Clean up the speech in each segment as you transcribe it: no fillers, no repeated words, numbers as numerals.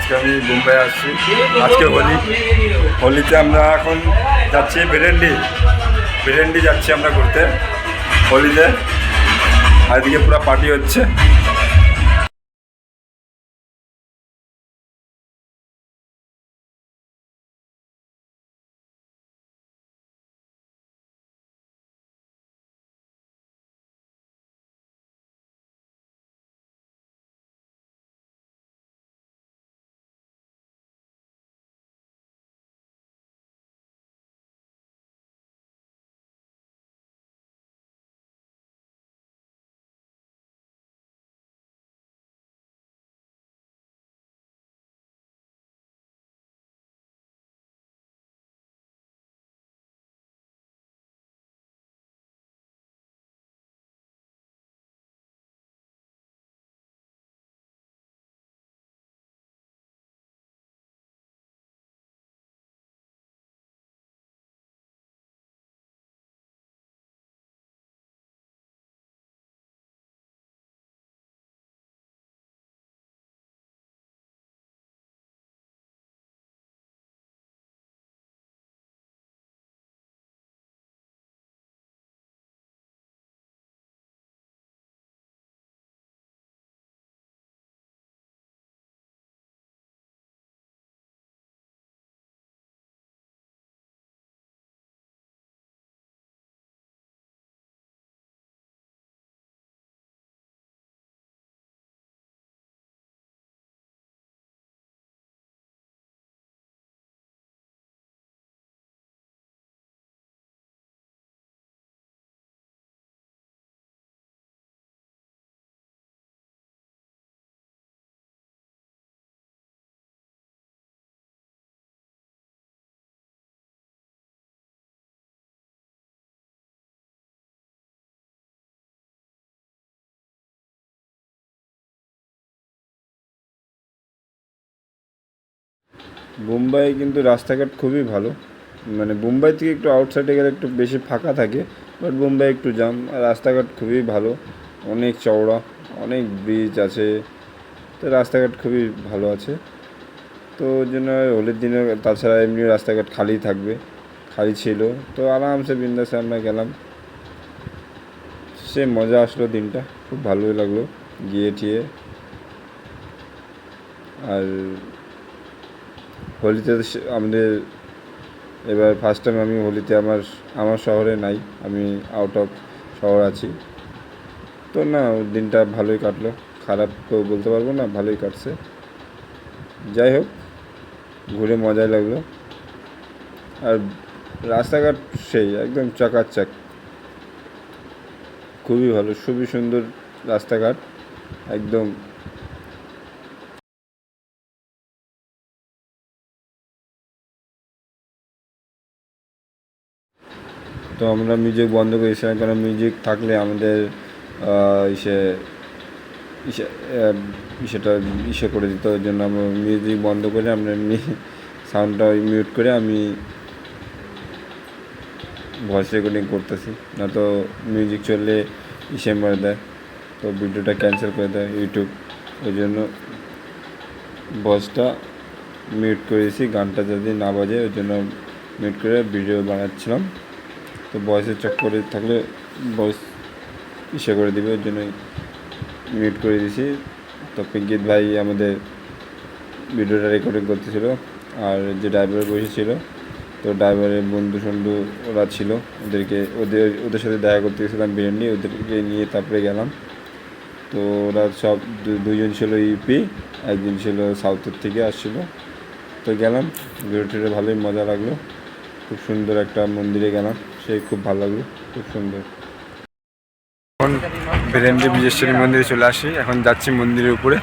আজকে আমি মুম্বাই আসছি। আজকে হোলিতে আমরা এখন যাচ্ছি ভিরেন্ডি যাচ্ছি আমরা ঘুরতে হোলিতে। আজকে পুরো পার্টি হচ্ছে। মুম্বাই কিন্তু রাস্তাঘাট খুবই ভালো। মানে মুম্বাই থেকে একটু আউটসাইডে গেলে একটু বেশি ফাঁকা থাকে, বাট মুম্বাই একটু জাম। রাস্তাঘাট খুবই ভালো, অনেক চওড়া, অনেক ব্রিজ আছে, তো রাস্তাঘাট খুবই ভালো আছে। তো ওই জন্য হোলির দিনে, তাছাড়া এমনি রাস্তাঘাট খালি ছিল, তো আরামসে বিন্দাসে আমরা গেলাম। সে মজা আসলো, দিনটা খুব ভালোই লাগলো গিয়ে ঠিয়ে। আর হোলিতে আমাদের এবার ফার্স্ট টাইম আমি হোলিতে আমার শহরে নাই, আমি আউট অফ শহর আছি। তো না, দিনটা ভালোই কাটলো, খারাপ তো বলতে পারবো না, ভালোই কাটছে। যাই হোক, ঘুরে মজাই লাগলো। আর রাস্তাঘাট সেই একদম চকাচক, খুবই ভালো, খুবই সুন্দর রাস্তাঘাট একদম। তো আমরা মিউজিক বন্ধ করেছিলাম, কারণ মিউজিক থাকলে আমাদের ইসে করে দিত। ওই জন্য আমরা মিউজিক বন্ধ করে আমরা এমনি সাউন্ডটা মিউট করে আমি ভয়েস রেকর্ডিং করতেছি। না তো মিউজিক চললে মারে দেয়, তো ভিডিওটা ক্যান্সেল করে দেয় ইউটিউব। ওই জন্য ভয়েসটা মিউট করেছি, গানটা যদি না বাজে ওই জন্য মিউট করে ভিডিও বানাচ্ছিলাম। তো ভয়েসের চক্করে থাকলে ভয়েস করে দিবে, ওই জন্যই মিউট করে দিয়েছি। তো পিঙ্কিত ভাই আমাদের ভিডিওটা রেকর্ডিং করতেছিল, আর যে ড্রাইভার বসেছিল, তো ড্রাইভারের বন্ধু ওরা ছিল, ওদের সাথে দেখা করতে গেছিলাম বিরিয়ানি, ওদেরকে নিয়ে তারপরে গেলাম। তো ওরা সব দুজন ছিল ইউপি, একজন ছিল সাউথের থেকে আসছিলো। তো গেলাম, ভিডিওটা ভালোই মজা লাগলো। খুব সুন্দর একটা মন্দিরে গেলাম, সেই খুব ভালো লাগলো, খুব সুন্দর। এখন ভিরেন্ডি বিজেশ্বরী মন্দিরে চলে আসি, এখন যাচ্ছি মন্দিরের উপরে।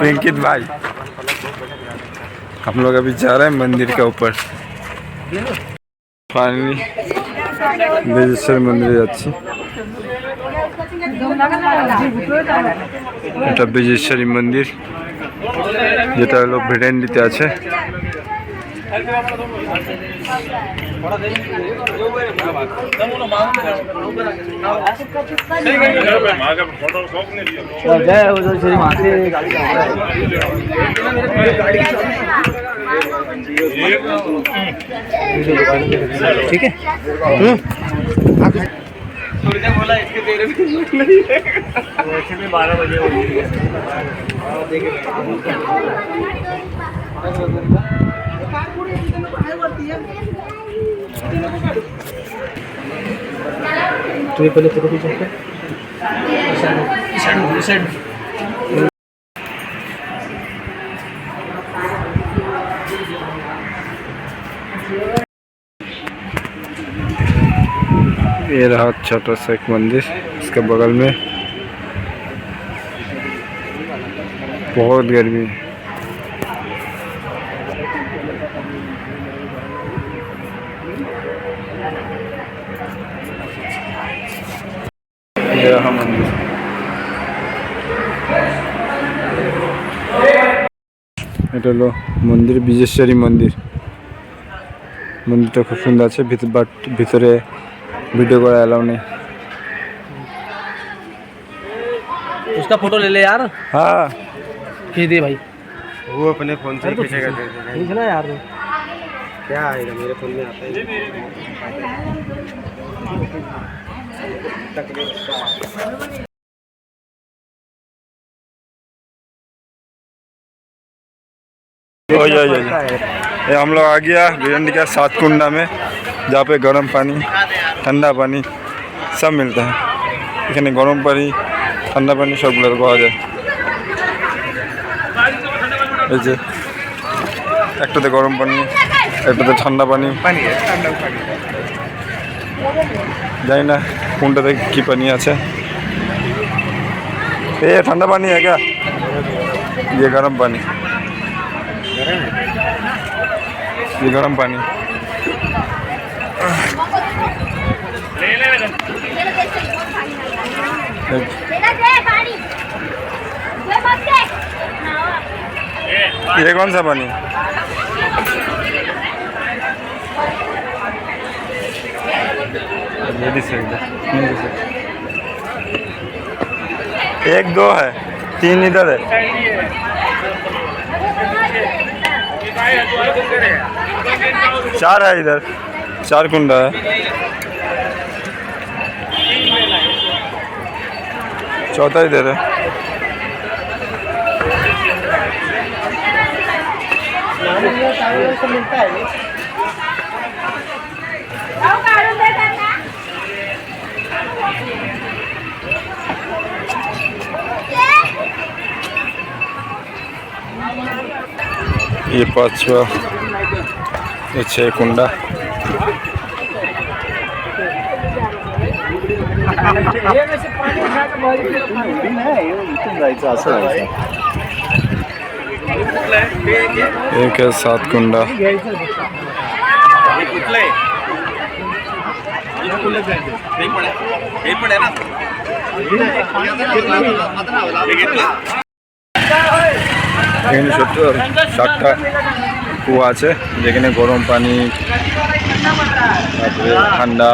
पिंकित भाई, हम लोग अभी जा रहे हैं मंदिर के ऊपर। फाइनली বিজেশ্বরী মন্দিরে যাচ্ছি। এটা বিজেশ্বরী মন্দির, যেটা হলো ভিরেন্ডিতে আছে। ठीक है। बोला इसके तेरे नहीं है वैसे भी 12 बजे हो गई है। तो ये पहले फोटो खींचो ये रहा छोटा सा एक मंदिर, इसके बगल में बहुत गर्मी है। ये रहा मंदिर। এটা হলো মন্দির, বিজেশ্বরী মন্দির। মন্দিরটা খুব সুন্দর আছে, বাট ভিতরে वीडियो को अलाउ नहीं। उसका फोटो ले ले यार। हाँ खींच दे भाई, वो अपने फोन से खींचेगा। खींचना यार। क्या आएगा मेरे फोन में आता है। ये हम लोग आ गया भिवंडी का सात कुंडा में, जहाँ पे गर्म पानी ठंडा पानी सब मिलता है। এখানে গরম পানি ঠান্ডা পানি সবগুলো পাওয়া যায়। এই যে একটাতে গরম পানি, একটাতে ঠান্ডা পানি। জানি না কোনটাতে কি পানি আছে। ये ठंडा पानी है क्या? ये गर्म पानी, ये गर्म पानी। ये कौन सा पानी? एक दो है, तीन इधर है। चार है इधर, 4 कुंडा है। चौथा इधर है। ये 5वां, ये 6 कुंडा। एक है 7 कुंडा। এখানে 7টা কুয়া আছে, যেখানে গরম পানি, তারপরে ঠান্ডা,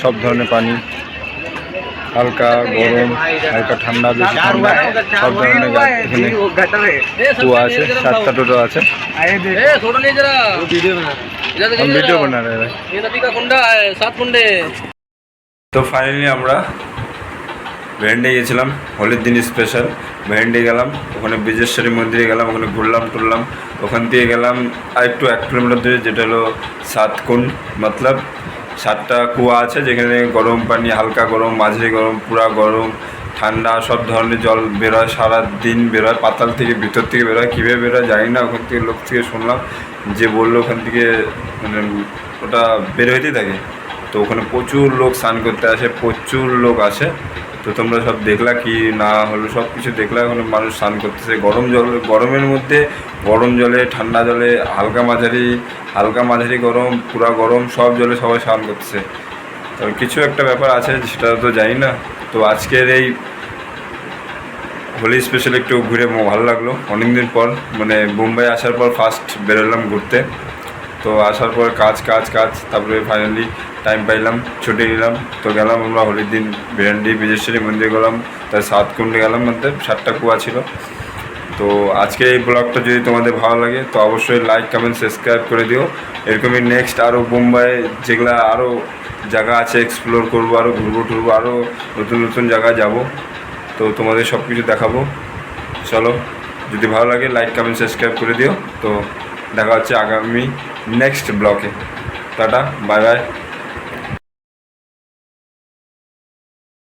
সব ধরনের পানি, হালকা গরম, হালকা ঠান্ডা, বেশি ঠান্ডা, সব ধরনের এখানে কুয়া আছে। 7টা টোটো আছে। हम वीडियो बना रहे हैं। ये नदी का कुंडा है, 7 कुंडे। তো ফাইনালি আমরা ভেন্ডে গেছিলাম, হোলির দিন স্পেশাল। ভেন্ডে গেলাম, ওখানে বিজেশ্বরী মন্দিরে গেলাম, ওখানে ঘুরলাম টুরলাম। ওখান থেকে গেলাম আর একটু 1 কিলোমিটার দূরে, যেটা হলো 7 কুণ্ড, মতলব 7টা কুয়া আছে, যেখানে গরম পানি, হালকা গরম, মাঝারি গরম, পুরা গরম, ঠান্ডা, সব ধরনের জল বেরোয়, সারা দিন বেরোয়, পাতাল থেকে ভিতর থেকে বেরোয়। কীভাবে বেরোয় জানি না, ওখান থেকে লোক থেকে শুনলাম যে বললো ওখান থেকে মানে ওটা বের হইতেই থাকে। তো ওখানে প্রচুর লোক স্নান করতে আসে, প্রচুর লোক আসে। তো তোমরা সব দেখলা কি না হলো, সব কিছু দেখলা। ওখানে মানুষ স্নান করতেছে গরম জল, গরমের মধ্যে গরম জলে, ঠান্ডা জলে, হালকা মাঝারি গরম, পুরা গরম, সব জলে সবাই স্নান করতেছে। তো কিছু একটা ব্যাপার আছে সেটা তো জানি না। তো আজকের এই হোলি স্পেশাল একটু ঘুরে ভালো লাগলো। অনেকদিন পর, মানে মুম্বাই আসার পর ফার্স্ট বেরোলাম ঘুরতে। তো তো আসার পর কাজ কাজ কাজ, তারপরে ফাইনালি টাইম পাইলাম, ছুটি নিলাম। তো গেলাম আমরা হোলির দিন ভিরান্ডি বীজেশ্বরী মন্দির গেলাম, তার 7 কুণ্ডে গেলাম, আমাদের 7টা কুয়া ছিল। তো আজকে এই ব্লগটা যদি তোমাদের ভালো লাগে তো অবশ্যই লাইক কমেন্ট সাবস্ক্রাইব করে দিও। এরকমই নেক্সট আরও মুম্বাই যেগুলো আরও জায়গা আছে এক্সপ্লোর করবো, আরও ঘুরবো টুরবো, আরও নতুন নতুন জায়গায় যাব। তো তোমাদের সব কিছু দেখাবো। চলো, যদি ভালো লাগে লাইক কমেন্ট সাবস্ক্রাইব করে দিও। তো দেখা হচ্ছে আগামী নেক্সট ব্লগে। Tata, bye bye.